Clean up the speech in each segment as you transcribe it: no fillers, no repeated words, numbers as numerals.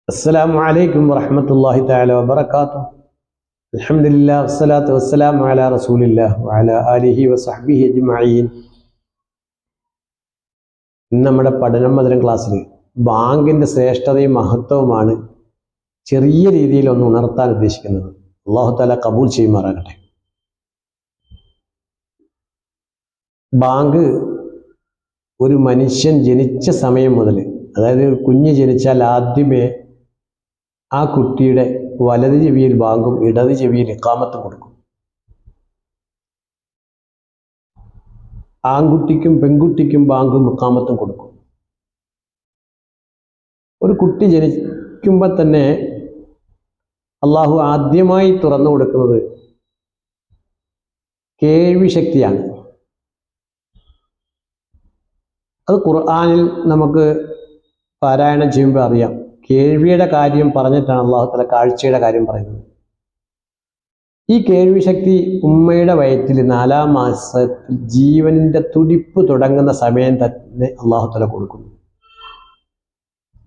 السلام عليكم ورحمة الله تعالى وبركاته. الحمد لله والصلاة والسلام على رسول الله وعلى آله وصحبه أجمعين. നമ്മുടെ പഠനം മധുരം ക്ലാസ്സിൽ ബാങ്കിന്റെ ശ്രേഷ്ഠതയും മഹത്വവുമാണ് ചെറിയ രീതിയിൽ ഒന്ന് ഉണർത്താൻ ഉദ്ദേശിക്കുന്നത്. അല്ലാഹു തആല കബൂൽ ചെയ്യുമാറാകട്ടെ. ബാങ്ക് ഒരു മനുഷ്യൻ ജനിച്ച സമയം മുതൽ, അതായത് കുഞ്ഞ് ജനിച്ചാൽ ആദ്യമേ ആ കുട്ടിയുടെ വലത് ചെവിയിൽ ബാങ്കും ഇടത് ചെവിയിൽ ഇഖാമത്തും കൊടുക്കും. ആൺകുട്ടിക്കും പെൺകുട്ടിക്കും ബാങ്കും ഇഖാമത്തും കൊടുക്കും. ഒരു കുട്ടി ജനിക്കുമ്പോൾ തന്നെ അള്ളാഹു ആദ്യമായി തുറന്നു കൊടുക്കുന്നത് കേൾവി ശക്തിയാണ്. അത് ഖുർആനിൽ നമുക്ക് പാരായണം ചെയ്യുമ്പോൾ അറിയാം. കേൾവിയുടെ കാര്യം പറഞ്ഞിട്ടാണ് അല്ലാഹു തആല കാഴ്ചയുടെ കാര്യം പറയുന്നത്. ഈ കേൾവി ശക്തി ഉമ്മയുടെ വയറ്റിൽ 4-ാം മാസത്തിൽ ജീവനിന്റെ തുടിപ്പ് തുടങ്ങുന്ന സമയം തന്നെ അല്ലാഹു തആല കൊടുക്കുന്നു.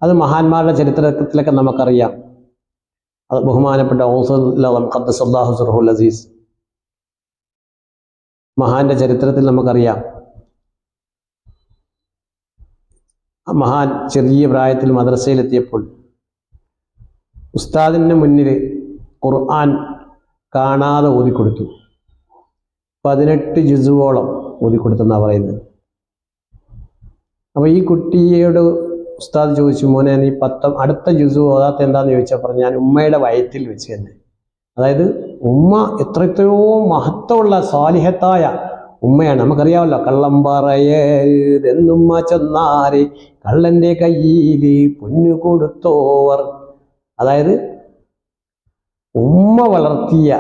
അത് മഹാന്മാരുടെ ചരിത്രത്തിലൊക്കെ നമുക്കറിയാം. അത് ബഹുമാനപ്പെട്ട ഖദ്ദസല്ലാഹു സിർഹുൽ അസീസ് മഹാന്റെ ചരിത്രത്തിൽ നമുക്കറിയാം. മഹാൻ ചെറിയ പ്രായത്തിൽ മദ്രസയിലെത്തിയപ്പോൾ ഉസ്താദിൻ്റെ മുന്നിൽ ഖുർആൻ കാണാതെ ഓതിക്കൊടുത്തു. 18 ജുസുവോളം ഓതിക്കൊടുത്തെന്നാണ് പറയുന്നത്. അപ്പോൾ ഈ കുട്ടിയോട് ഉസ്താദ് ചോദിച്ചു, മോനെ നീ അടുത്ത ജുസു ഓതാത്ത എന്താന്ന് ചോദിച്ചാൽ പറഞ്ഞു, ഞാൻ ഉമ്മയുടെ വയറ്റിൽ വെച്ച് തന്നെ. അതായത് ഉമ്മ എത്രയോ മഹത്വമുള്ള സാലിഹത്തായ ഉമ്മയാണ്. നമുക്കറിയാമല്ലോ, കള്ളം പറയരുതെന്നുമ്മ ചെന്നാരെ കള്ളന്റെ കയ്യിൽ പൊന്നു കൊടുത്തോവർ. അതായത് ഉമ്മ വളർത്തിയ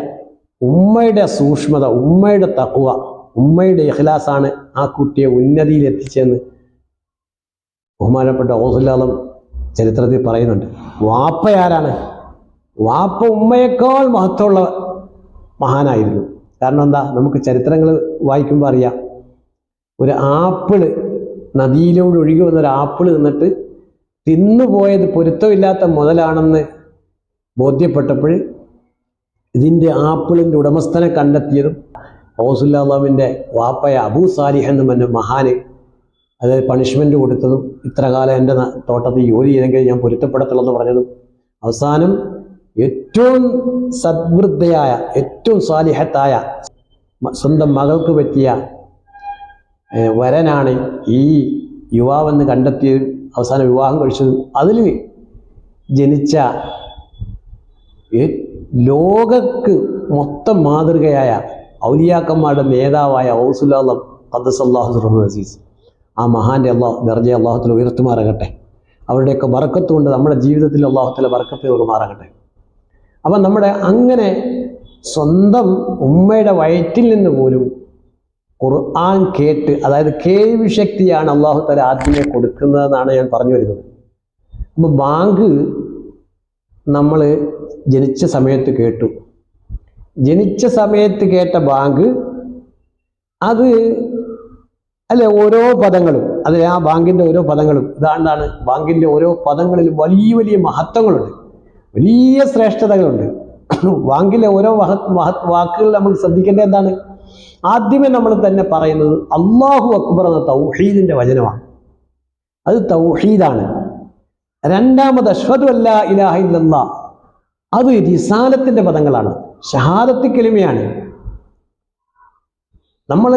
ഉമ്മയുടെ സൂക്ഷ്മത, ഉമ്മയുടെ തഖ്വ, ഉമ്മയുടെ ഇഖ്ലാസാണ് ആ കുട്ടിയെ ഉന്നതിയിൽ എത്തിച്ചെന്ന് ബഹുമാനപ്പെട്ട ഗൗസുൽ ചരിത്രത്തിൽ പറയുന്നുണ്ട്. വാപ്പയാരാണ്? വാപ്പ ഉമ്മയേക്കാൾ മഹത്വമുള്ള മഹാനായിരുന്നു. കാരണം എന്താ, നമുക്ക് ചരിത്രങ്ങൾ വായിക്കുമ്പോൾ അറിയാം. ഒരു ആപ്പിള്, നദിയിലൂടെ ഒഴുകി വന്നൊരു ആപ്പിള് തിന്നിട്ട് തിന്നുപോയത് പൊരുത്തമില്ലാത്ത മുതലാണെന്ന് ബോധ്യപ്പെട്ടപ്പോൾ ഇതിൻ്റെ ആപ്പിളിൻ്റെ ഉടമസ്ഥനെ കണ്ടെത്തിയതും ഗൗസുല്ലാമിൻ്റെ വാപ്പയ അബൂ സാലിഹ് എന്ന് പറഞ്ഞ മഹാന്, അതായത് പണിഷ്മെൻറ്റ് കൊടുത്തതും, ഇത്ര കാലം എൻ്റെ തോട്ടത്തിൽ ജോലി ചെയ്തെങ്കിൽ ഞാൻ പൊരുത്തപ്പെടത്തുള്ളൂ എന്ന് പറഞ്ഞതും, അവസാനം ഏറ്റവും സദ്വൃദ്ധയായ ഏറ്റവും സാലിഹത്തായ സ്വന്തം മകൾക്ക് പറ്റിയ വരനാണ് ഈ യുവാവെന്ന് കണ്ടെത്തിയതും അവസാനം വിവാഹം കഴിച്ചതും അതിൽ ജനിച്ച ലോകക്ക് മൊത്തം മാതൃകയായ ഔലിയാക്കന്മാരുടെ നേതാവായ ഗൗസുൽ ആലം ഖദ്ദസല്ലാഹു സിർഹുൽ അസീസ്, ആ മഹാന്റെ ദർജയെ അല്ലാഹു തആല ഉയർത്തുമാറാകട്ടെ. അവരുടെയൊക്കെ ബർക്കത്ത് കൊണ്ട് നമ്മുടെ ജീവിതത്തിൽ അല്ലാഹു തആല ബർക്കത്ത് കൊടുക്കുമാറാകട്ടെ. അപ്പം നമ്മുടെ അങ്ങനെ സ്വന്തം ഉമ്മയുടെ വയറ്റിൽ നിന്ന് പോലും ഖുർആൻ കേട്ട്, അതായത് കേൾവി ശക്തിയാണ് അല്ലാഹു തആല ആദ്യമേ കൊടുക്കുന്നതെന്നാണ് ഞാൻ പറഞ്ഞു വരുന്നത്. അപ്പോൾ ബാങ്ക് നമ്മൾ ജനിച്ച സമയത്ത് കേട്ടു. ജനിച്ച സമയത്ത് കേട്ട ബാങ്ക് അത് അല്ലെ ഓരോ പദങ്ങളും, അത് ആ ബാങ്കിൻ്റെ ഓരോ പദങ്ങളും ഇതാണ്ടാണ്. ബാങ്കിൻ്റെ ഓരോ പദങ്ങളിലും വലിയ വലിയ മഹത്വങ്ങളുണ്ട്, വലിയ ശ്രേഷ്ഠതകളുണ്ട്. ബാങ്കിലെ ഓരോ വാക്കുകൾ നമ്മൾ ശ്രദ്ധിക്കേണ്ടത് എന്താണ്? ആദ്യമേ നമ്മൾ തന്നെ പറയുന്നത് അല്ലാഹു അക്ബർ എന്ന തൗഹീദിന്റെ വചനമാണ്. അത് തൗഹീദാണ്. രണ്ടാമത് അശ്ഹദു അല്ലാ ഇലാഹ ഇല്ലല്ലാഹ്, അത് റിസാലത്തിന്റെ പദങ്ങളാണ്, ഷഹാദത്ത് കലിമയാണ്. നമ്മൾ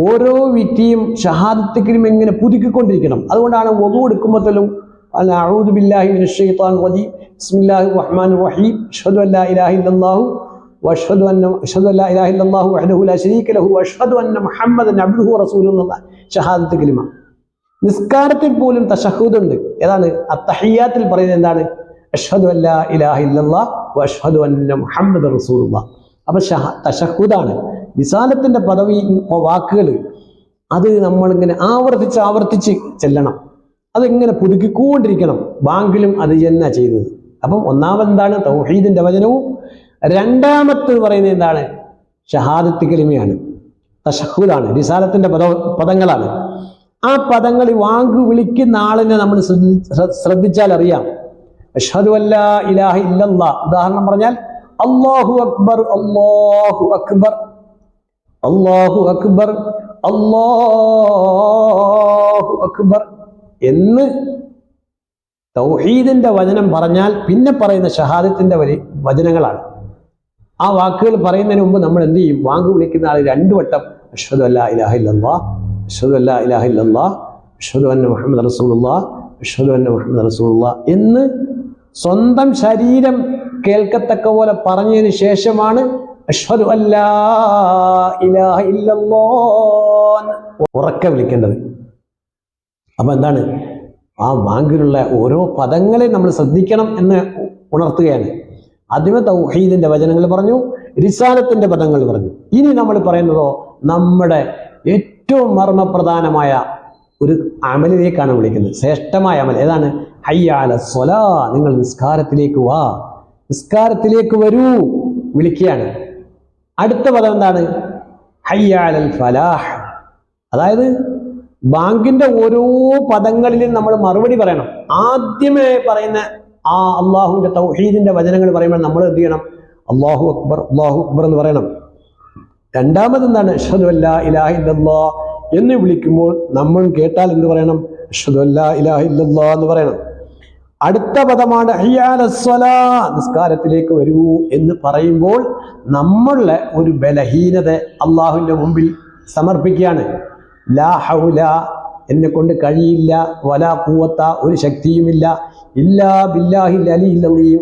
ഓരോ വ്യക്തിയും ഷഹാദത്ത് കലിമ ഇങ്ങനെ പുതുക്കിക്കൊണ്ടിരിക്കണം. അതുകൊണ്ടാണ് വുളു എടുക്കുമ്പോഴത്തേലും അഊദു ബില്ലാഹി മിനശ് ശൈത്വാനിർ റജീം ബിസ്മില്ലാഹിർ റഹ്മാനിർ റഹീം അശ്ഹദു അല്ലാ ഇലാഹ ഇല്ലല്ലാഹു വഅശ്ഹദു അല്ലാ ഇലാഹ ഇല്ലല്ലാഹു വഹ്ദഹു ലാ ശരീക ലഹു വഅശ്ഹദു അന്ന മുഹമ്മദൻ അബ്ദുഹു വറസൂലുഹു എന്ന ഷഹാദത്ത് കലിമ. നിസ്കാരത്തിൽ പോലും തശഹ്ഹുദ് ഉണ്ട്. ഏതാണ്? അത്തഹിയ്യാത്തിൽ പറയുന്നത് എന്താണ്? അശ്ഹദു അല്ലാ ഇലാഹ ഇല്ലല്ലാഹു വഅശ്ഹദു അന്ന മുഹമ്മദൻ റസൂലുള്ളാഹ്. അപ്പൊ തശഹ്ഹുദാണ് റിസാലത്തിന്റെ പദവി. വാക്കുകൾ അത് നമ്മളിങ്ങനെ ആവർത്തിച്ച് ചെല്ലണം. അതിങ്ങനെ പുതുക്കിക്കൊണ്ടിരിക്കണം. ബാങ്കിലും അത് തന്നെ ചെയ്തത്. അപ്പം ഒന്നാമതെന്താണ്? തൗഹീദിന്റെ വചനവും. രണ്ടാമത്തെ പറയുന്നത് എന്താണ്? ഷഹാദത്ത് കലിമയാണ്, തശഹ്ഹുദാണ്, റിസാലത്തിന്റെ പദങ്ങളാണ്. ആ പദങ്ങൾ വാങ്ക് വിളിക്കുന്ന ആളിനെ നമ്മൾ ശ്രദ്ധിച്ചാൽ അറിയാം. അഷ്ഹദു അല്ലാ ഇലാഹ ഇല്ലല്ലാഹ്. ഉദാഹരണം പറഞ്ഞാൽ അല്ലാഹു അക്ബർ അല്ലാഹു അക്ബർ അല്ലാഹു അക്ബർ അല്ലാഹു അക്ബർ എന്ന് തൗഹീദിന്റെ വചനം പറഞ്ഞാൽ പിന്നെ പറയുന്ന ഷഹാദത്തിന്റെ വചനങ്ങളാണ്. ആ വാക്കുകൾ പറയുന്നതിന് മുമ്പ് നമ്മൾ എന്ത് ചെയ്യും? വാങ്ക് വിളിക്കുന്ന ആൾ 2 വട്ടം അഷ്ഹദു അല്ലാ ഇലാഹ ഇല്ലല്ലാഹ് അഷ്ഹദു അല്ലാ ഇലാഹ ഇല്ലല്ലാഹ് അഷ്ഹദു അന്ന മുഹമ്മദ് റസൂലുള്ളാഹ് അഷ്ഹദു അന്ന മുഹമ്മദ് റസൂലുള്ളാഹ് എന്ന് സ്വന്തം ശരീരം കേൾക്കത്തക്ക പോലെ പറഞ്ഞതിന് ശേഷമാണ് അഷ്ഹദു അല്ലാ ഇലാഹ ഇല്ലല്ലാഹ് ഉറക്കെ വിളിക്കേണ്ടത്. അപ്പൊ എന്താണ്? ആ വാങ്കിലുള്ള ഓരോ പദങ്ങളെ നമ്മൾ ശ്രദ്ധിക്കണം എന്ന് ഉണർത്തുകയാണ്. ആദ്യമേ തൗഹീദിന്റെ വചനങ്ങൾ പറഞ്ഞു, റിസാലത്തിന്റെ പദങ്ങൾ പറഞ്ഞു. ഇനി നമ്മൾ പറയുന്നതോ നമ്മുടെ ഏറ്റവും മർമ്മപ്രധാനമായ ഒരു അമലിലേക്കാണ് വിളിക്കുന്നത്. ശ്രേഷ്ഠമായ അമൽ ഏതാണ്? ഹയ്യ അല സ്വലാ, നിങ്ങൾ നിസ്കാരത്തിലേക്ക് വാ, നിസ്കാരത്തിലേക്ക് വരൂ, വിളിക്കുകയാണ്. അടുത്ത പദം എന്താണ്? ഹയ്യ അലൽ ഫലാഹ്. അതായത് ബാങ്കിന്റെ ഓരോ പദങ്ങളിലും നമ്മൾ മറുപടി പറയണം. ആദ്യമേ പറയുന്ന ആ അള്ളാഹുവിന്റെ തൗഹീദിന്റെ വചനങ്ങൾ പറയുമ്പോൾ നമ്മൾ എന്ത് ചെയ്യണം? അല്ലാഹു അക്ബർ എന്ന് പറയണം. രണ്ടാമത് എന്താണ്? അഷ്ഹദു അല്ലാ ഇലാഹ ഇല്ലല്ലാഹ് എന്ന് വിളിക്കുമ്പോൾ നമ്മൾ കേട്ടാൽ എന്ത് പറയണം? അഷ്ഹദു അല്ലാ ഇലാഹ ഇല്ലല്ലാഹ് എന്ന് പറയണം. അടുത്ത പദമാണ് ഹയ്യ അലസ് സ്വലാ, നിസ്കാരത്തിലേക്ക് വരൂ എന്ന് പറയുമ്പോൾ നമ്മളുടെ ഒരു ബലഹീനത അള്ളാഹുവിന്റെ മുമ്പിൽ സമർപ്പിക്കുകയാണ്. ലാ ഹൗല, എന്നെ കൊണ്ട് കഴിയില്ല, വലാ ഖുവത്ത, ഒരു ശക്തിയുമില്ല, ഇല്ലാ ബില്ലാഹിൽ അലിയിൽ അലീം,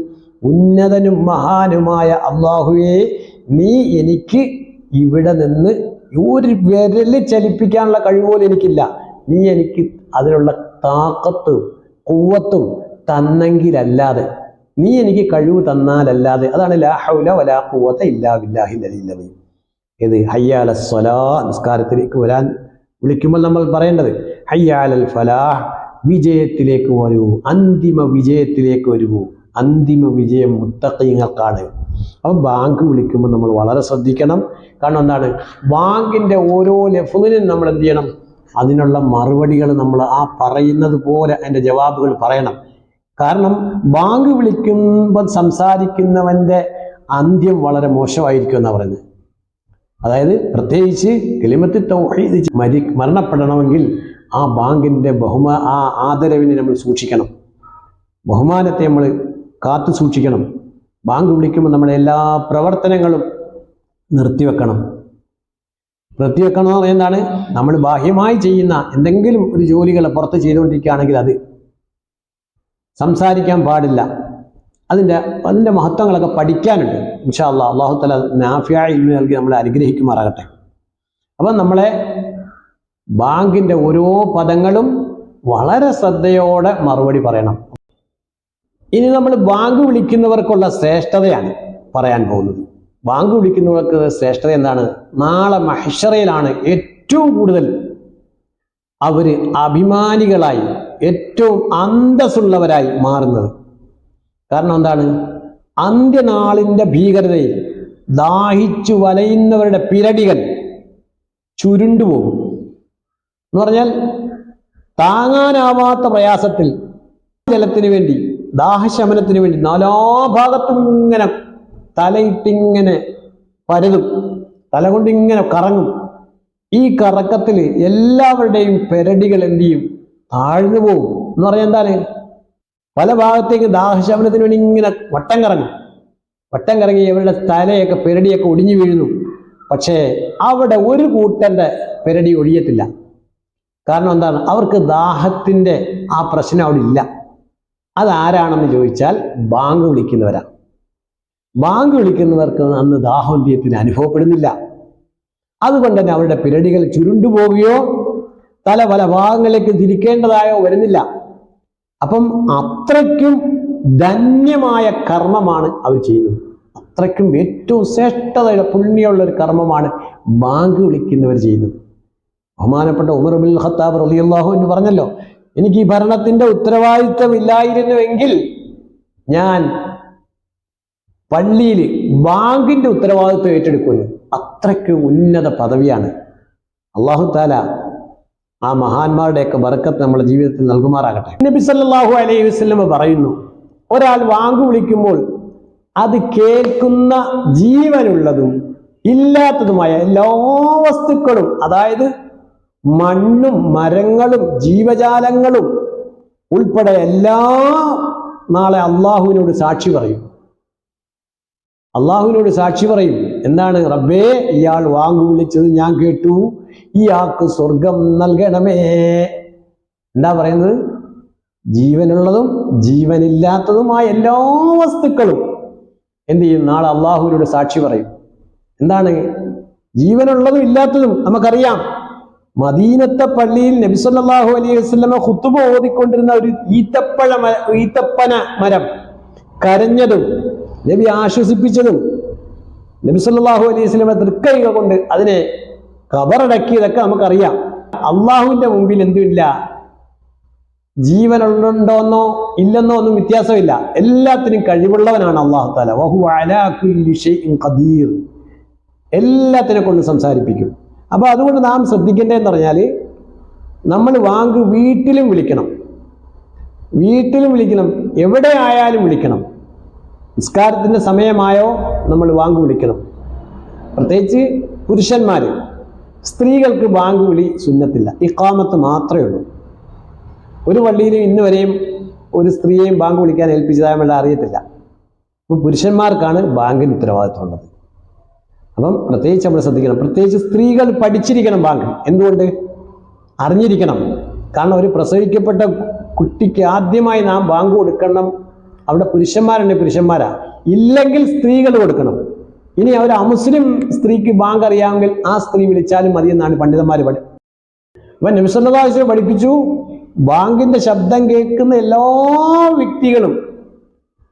ഉന്നതനും മഹാനുമായ അള്ളാഹുവേ, നീ എനിക്ക് ഇവിടെ നിന്ന് ഒരു വിരല് ചലിപ്പിക്കാനുള്ള കഴിവ് പോലും എനിക്കില്ല. നീ എനിക്ക് അതിനുള്ള താക്കത്തും ഖുവത്തും തന്നെങ്കിലല്ലാതെ, നീ എനിക്ക് കഴിവ് തന്നാലല്ലാതെ. അതാണ് ലാ ഹൗല വലാ ഖുവത ഇല്ലാ ബില്ലാഹിൽ അലിയിൽ അലീം. ഇത് ഹയ്യ അലസ് സ്വലാ, നിസ്കാരത്തിലേക്ക് വരാൻ വിളിക്കുമ്പോൾ നമ്മൾ പറയേണ്ടത് ഹയ്യ അലൽ ഫലാഹ്, വിജയത്തിലേക്ക് വരൂ, അന്തിമ വിജയത്തിലേക്ക് വരൂ. അന്തിമ വിജയം മുത്തഖീങ്ങൾക്കാണ്. അപ്പം ബാങ്ക് വിളിക്കുമ്പോൾ നമ്മൾ വളരെ ശ്രദ്ധിക്കണം. കാരണം എന്താണ്? ബാങ്കിന്റെ ഓരോ ലഫ്ളിനും നമ്മൾ എന്ത് ചെയ്യണം? അതിനുള്ള മറുപടികൾ നമ്മൾ ആ പറയുന്നത് പോലെ അതിന്റെ ജവാബുകൾ പറയണം. കാരണം ബാങ്ക് വിളിക്കുമ്പോൾ സംസാരിക്കുന്നവന്റെ അന്ത്യം വളരെ മോശമായിരിക്കും എന്നാണ് പറയുന്നത്. അതായത് പ്രത്യേകിച്ച് കലിമത്ത് തൗഹീദ് മരണപ്പെടണമെങ്കിൽ ആ ബാങ്കിന്റെ ആ ആദരവിനെ നമ്മൾ സൂക്ഷിക്കണം, ബഹുമാനത്തെ നമ്മൾ കാത്തു സൂക്ഷിക്കണം. ബാങ്ക് വിളിക്കുമ്പോൾ നമ്മുടെ എല്ലാ പ്രവർത്തനങ്ങളും നിർത്തിവെക്കണം. എന്ന് പറയുന്നതാണ്, നമ്മൾ ബാഹ്യമായി ചെയ്യുന്ന എന്തെങ്കിലും ഒരു ജോലികൾ പുറത്ത് ചെയ്തുകൊണ്ടിരിക്കുകയാണെങ്കിൽ അത് സംസാരിക്കാൻ പാടില്ല. അതിൻ്റെ മഹത്വങ്ങളൊക്കെ പഠിക്കാനുണ്ട്. ഇൻഷാ അല്ലാഹ് അല്ലാഹു തആല നാഫിയായ ഇൽമ് നൽകി നമ്മളെ അനുഗ്രഹിക്കുമാറാകട്ടെ. അപ്പം നമ്മളെ ബാങ്കിന്റെ ഓരോ പദങ്ങളും വളരെ ശ്രദ്ധയോടെ മറുപടി പറയണം. ഇനി നമ്മൾ ബാങ്ക് വിളിക്കുന്നവർക്കുള്ള ശ്രേഷ്ഠതയാണ് പറയാൻ പോകുന്നത്. ബാങ്ക് വിളിക്കുന്നവർക്ക് ശ്രേഷ്ഠത എന്താണ്? നാളെ മഹ്ശറയിലാണ് ഏറ്റവും കൂടുതൽ അവര് അഭിമാനികളായി, ഏറ്റവും അന്തസ്സുള്ളവരായി മാറുന്നത്. കാരണം എന്താണ്? അന്ത്യനാളിന്റെ ഭീകരതയിൽ ദാഹിച്ചു വലയുന്നവരുടെ പിരടികൾ ചുരുണ്ടുപോകും. എന്ന് പറഞ്ഞാൽ താങ്ങാനാവാത്ത പ്രയാസത്തിൽ ജലത്തിന് വേണ്ടി, ദാഹശമനത്തിന് വേണ്ടി നാനാഭാഗത്തും ഇങ്ങനെ തലയിട്ടിങ്ങനെ പരതും, തല കൊണ്ട് ഇങ്ങനെ കറങ്ങും. ഈ കറക്കത്തിൽ എല്ലാവരുടെയും പെരടികൾ എന്ത് ചെയ്യും? താഴ്ന്നു പോകും. എന്ന് പറഞ്ഞാൽ എന്താണ്? പല ഭാഗത്തേക്ക് ദാഹശമനത്തിന് വേണ്ടി ഇങ്ങനെ വട്ടം കറങ്ങി ഇവരുടെ തലയൊക്കെ പെരടിയൊക്കെ ഒടിഞ്ഞു വീഴുന്നു. പക്ഷേ അവിടെ ഒരു കൂട്ടന്റെ പെരടി ഒഴിയത്തില്ല. കാരണം എന്താണ്? അവർക്ക് ദാഹത്തിന്റെ ആ പ്രശ്നം അവിടെ ഇല്ല. അതാരാണെന്ന് ചോദിച്ചാൽ ബാങ്ക് വിളിക്കുന്നവരാണ്. ബാങ്ക് വിളിക്കുന്നവർക്ക് അന്ന് ദാഹോന്ത്യത്തിന് അനുഭവപ്പെടുന്നില്ല. അതുകൊണ്ട് തന്നെ അവരുടെ പിരടികൾ ചുരുണ്ടുപോവുകയോ തല പല ഭാഗങ്ങളിലേക്ക് തിരിക്കേണ്ടതായോ വരുന്നില്ല. അപ്പം അത്രയ്ക്കും ധന്യമായ കർമ്മമാണ് അവർ ചെയ്യുന്നത്. അത്രയ്ക്കും ഏറ്റവും ശ്രേഷ്ഠതയുടെ പുണ്യമുള്ള ഒരു കർമ്മമാണ് ബാങ്ക് വിളിക്കുന്നവർ ചെയ്യുന്നത്. ബഹുമാനപ്പെട്ട ഉമർ ഇബ്നുൽ ഖത്താബ് റളിയല്ലാഹു അൻഹു പറഞ്ഞല്ലോ, എനിക്ക് ഈ ഭരണത്തിന്റെ ഉത്തരവാദിത്വം ഇല്ലായിരുന്നുവെങ്കിൽ ഞാൻ പള്ളിയിൽ ബാങ്കിന്റെ ഉത്തരവാദിത്വം ഏറ്റെടുക്കുന്നു. അത്രയ്ക്ക് ഉന്നത പദവിയാണ്. അല്ലാഹു തആല ആ മഹാന്മാരുടെയൊക്കെ ബർക്കത്ത് നമ്മുടെ ജീവിതത്തിൽ നൽകുമാറാകട്ടെ. നബി സല്ലല്ലാഹു അലൈഹി വസല്ലം പറയുന്നു, ഒരാൾ വാങ്ക് വിളിക്കുമ്പോൾ അത് കേൾക്കുന്ന ജീവനുള്ളതും ഇല്ലാത്തതുമായ എല്ലാ വസ്തുക്കളും, അതായത് മണ്ണും മരങ്ങളും ജീവജാലങ്ങളും ഉൾപ്പെടെ നാളെ അള്ളാഹുവിനോട് സാക്ഷി പറയും. അള്ളാഹുവിനോട് സാക്ഷി പറയും. എന്താണ്? റബ്ബേ, ഇയാൾ വാങ്ക് വിളിച്ചത് ഞാൻ കേട്ടു, ഇയാൾക്ക് സ്വർഗം നൽകണമേ. എന്താ പറയുന്നത്? ജീവനുള്ളതും ജീവനില്ലാത്തതുമായ എല്ലാ വസ്തുക്കളും എന്ത് ചെയ്യും? നാളെ അള്ളാഹുവിനോട് സാക്ഷി പറയും. എന്താണ്? ജീവനുള്ളതും ഇല്ലാത്തതും നമുക്കറിയാം. മദീനത്തെ പള്ളിയിൽ നബി സല്ലല്ലാഹു അലൈഹി വസല്ലമ ഖുതുബ ഓതിക്കൊണ്ടിരുന്ന ഒരു ഈത്തപ്പന മരം കരഞ്ഞതും നബി ആശ്വസിപ്പിച്ചതും നബി സല്ലല്ലാഹു അലൈഹി വസല്ലമ തൃക്കൈകൾ കൊണ്ട് അതിനെ കബറടക്കിയതൊക്കെ നമുക്കറിയാം. അള്ളാഹുവിന്റെ മുമ്പിൽ എന്തുമില്ല, ജീവനുണ്ടോന്നോ ഇല്ലെന്നോ ഒന്നും വ്യത്യാസമില്ല. എല്ലാത്തിനും കഴിവുള്ളവനാണ് അല്ലാഹു തആല. വഹുവ അലാ കുല്ലി ഷൈഇൻ ഖദീർ. എല്ലാത്തിനെ കൊണ്ട് സംസാരിപ്പിക്കും. അപ്പൊ അതുകൊണ്ട് നാം ശ്രദ്ധിക്കേണ്ടതെന്ന് പറഞ്ഞാൽ, നമ്മൾ വാങ്ക് വീട്ടിലും വിളിക്കണം, എവിടെ ആയാലും വിളിക്കണം. നിസ്കാരത്തിന്റെ സമയമായോ നമ്മൾ വാങ്ക് വിളിക്കണം. പ്രത്യേകിച്ച് പുരുഷന്മാർ. സ്ത്രീകൾക്ക് വാങ്ക് വിളി സുന്നത്തില്ല, ഇഖാമത്ത് മാത്രമേ ഉള്ളൂ. ഒരു പള്ളിയിലും ഇന്ന് വരെയും ഒരു സ്ത്രീയെയും ബാങ്ക് വിളിക്കാൻ ഏൽപ്പിച്ചതായി വേണ്ട അറിയത്തില്ല. അപ്പോൾ പുരുഷന്മാർക്കാണ് ബാങ്കിന് ഉത്തരവാദിത്വമുള്ളത്. അപ്പം പ്രത്യേകിച്ച് നമ്മൾ ശ്രദ്ധിക്കണം. പ്രത്യേകിച്ച് സ്ത്രീകൾ പഠിച്ചിരിക്കണം ബാങ്ക്. എന്തുകൊണ്ട്? അറിഞ്ഞിരിക്കണം. കാരണം ഒരു പ്രസവിക്കപ്പെട്ട കുട്ടിക്ക് ആദ്യമായി നാം ബാങ്ക് കൊടുക്കണം. അവിടെ പുരുഷന്മാരുണ്ട്, പുരുഷന്മാരാ. ഇല്ലെങ്കിൽ സ്ത്രീകൾ കൊടുക്കണം. ഇനി ഒരു അമുസ്ലിം സ്ത്രീക്ക് ബാങ്ക് അറിയാമെങ്കിൽ ആ സ്ത്രീ വിളിച്ചാലും മതി എന്നാണ് പണ്ഡിതന്മാർ അപ്പൊ നബി സല്ലല്ലാഹു അലൈഹി വസല്ലം പഠിപ്പിച്ചു, ബാങ്കിന്റെ ശബ്ദം കേൾക്കുന്ന എല്ലാ വ്യക്തികളും,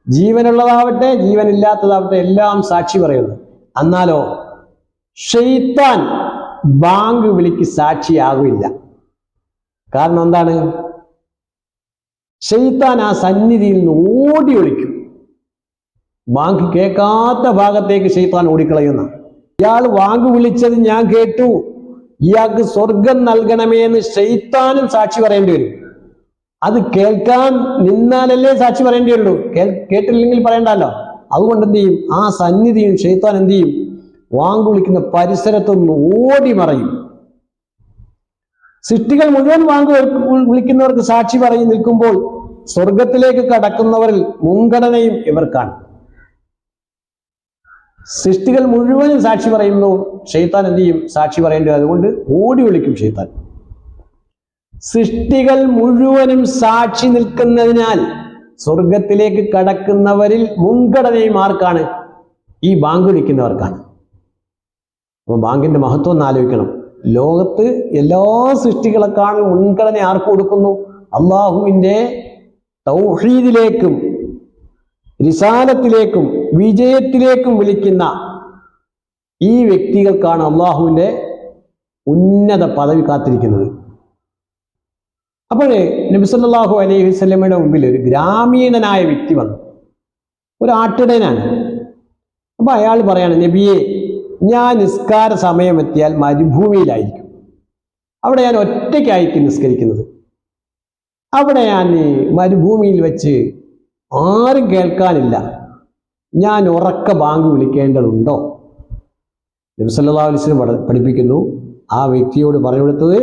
ജീവനുള്ളതാവട്ടെ ജീവനില്ലാത്തതാവട്ടെ, എല്ലാം സാക്ഷി പറയുന്നു. എന്നാലോ ശൈത്താൻ ബാങ്ക് വിളിക്ക് സാക്ഷിയാകില്ല. കാരണം എന്താണ്? ശൈത്താൻ ആ സന്നിധിയിൽ നിന്ന് ഓടി ഒളിക്കും. ബാങ്ക് കേൾക്കാത്ത ഭാഗത്തേക്ക് ശൈത്താൻ ഓടിക്കളയുന്ന. ഇയാൾ വാങ്ക് വിളിച്ചത് ഞാൻ കേട്ടു, ഇയാൾക്ക് സ്വർഗം നൽകണമേ എന്ന് ശൈത്താനും സാക്ഷി പറയേണ്ടി വരും. അത് കേൾക്കാൻ നിന്നാലല്ലേ സാക്ഷി പറയേണ്ടി ഉള്ളൂ, കേട്ടില്ലെങ്കിൽ പറയണ്ടല്ലോ. അതുകൊണ്ട് എന്ത് ചെയ്യും? ആ സന്നിധിയും ശൈത്താൻ എന്ത് ചെയ്യും? വാങ്ക് വിളിക്കുന്ന പരിസരത്തൊന്ന് ഓടി മറയും. സൃഷ്ടികൾ മുഴുവൻ വാങ്ക് വിളിക്കുന്നവർക്ക് സാക്ഷി പറയും നിൽക്കുമ്പോൾ സ്വർഗത്തിലേക്ക് കടക്കുന്നവരിൽ മുൻഗണനയും ഇവർക്കാണ്. സൃഷ്ടികൾ മുഴുവനും സാക്ഷി പറയുന്നു, ശൈത്താൻ എന്ത് ചെയ്യും? സാക്ഷി പറയേണ്ടത്. അതുകൊണ്ട് ഓടി വിളിക്കും ശൈത്താൻ. സൃഷ്ടികൾ മുഴുവനും സാക്ഷി നിൽക്കുന്നതിനാൽ സ്വർഗത്തിലേക്ക് കടക്കുന്നവരിൽ മുൻഗണനയും ആർക്കാണ്? ഈ ബാങ്ക് വിളിക്കുന്നവർക്കാണ്. അപ്പൊ ബാങ്കിന്റെ മഹത്വം ഒന്ന് ആലോചിക്കണം. ലോകത്ത് എല്ലാ സൃഷ്ടികളെക്കാളും മുൻഗണന ആർക്ക് കൊടുക്കുന്നു? അള്ളാഹുവിൻ്റെ തൗഹീദിലേക്കും റിസാലത്തിലേക്കും വിജയത്തിലേക്കും വിളിക്കുന്ന ഈ വ്യക്തികൾക്കാണ് അള്ളാഹുവിൻ്റെ ഉന്നത പദവി കാത്തിരിക്കുന്നത്. അപ്പോഴേ നബി സല്ലല്ലാഹു അലൈഹി വസല്ലമയുടെ മുമ്പിൽ ഒരു ഗ്രാമീണനായ വ്യക്തി വന്നു, ഒരു ആട്ടിടയനാണ്. അപ്പൊ അയാൾ പറയാണ്, നബിയെ, ഞാൻ നിസ്കാര സമയം എത്തിയാൽ മരുഭൂമിയിലായിരിക്കും. അവിടെ ഞാൻ ഒറ്റയ്ക്കായിരിക്കും നിസ്കരിക്കുന്നത്. അവിടെ ഞാൻ മരുഭൂമിയിൽ വെച്ച് ആരും കേൾക്കാനില്ല, ഞാൻ ഉറക്ക ബാങ്ക് വിളിക്കേണ്ടതുണ്ടോ? നബി സല്ലല്ലാഹു അലൈഹി വസല്ലം പഠിപ്പിക്കുന്നു, ആ വ്യക്തിയോട് പറഞ്ഞു കൊടുത്തത്,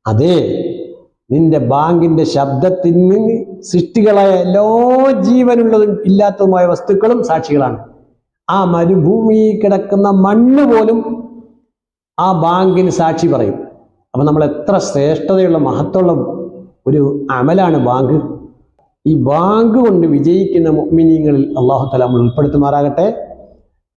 അതെ, നിന്റെ ബാങ്കിന്റെ ശബ്ദത്തിന് സൃഷ്ടികളായ എല്ലാ ജീവനുള്ളതും ഇല്ലാത്തതുമായ വസ്തുക്കളും സാക്ഷികളാണ്. ആ മരുഭൂമിയിൽ കിടക്കുന്ന മണ്ണ് പോലും ആ ബാങ്കിന് സാക്ഷി പറയും. അപ്പൊ നമ്മൾ എത്ര ശ്രേഷ്ഠതയുള്ള മഹത്വമുള്ള ഒരു അമലാണ് ബാങ്ക്. ഈ ബാങ്ക് കൊണ്ട് വിജയിക്കുന്ന മുഅ്മിനീങ്ങളിൽ അല്ലാഹു തആല നമ്മൾ ഉൾപ്പെടുത്തുമാറാകട്ടെ.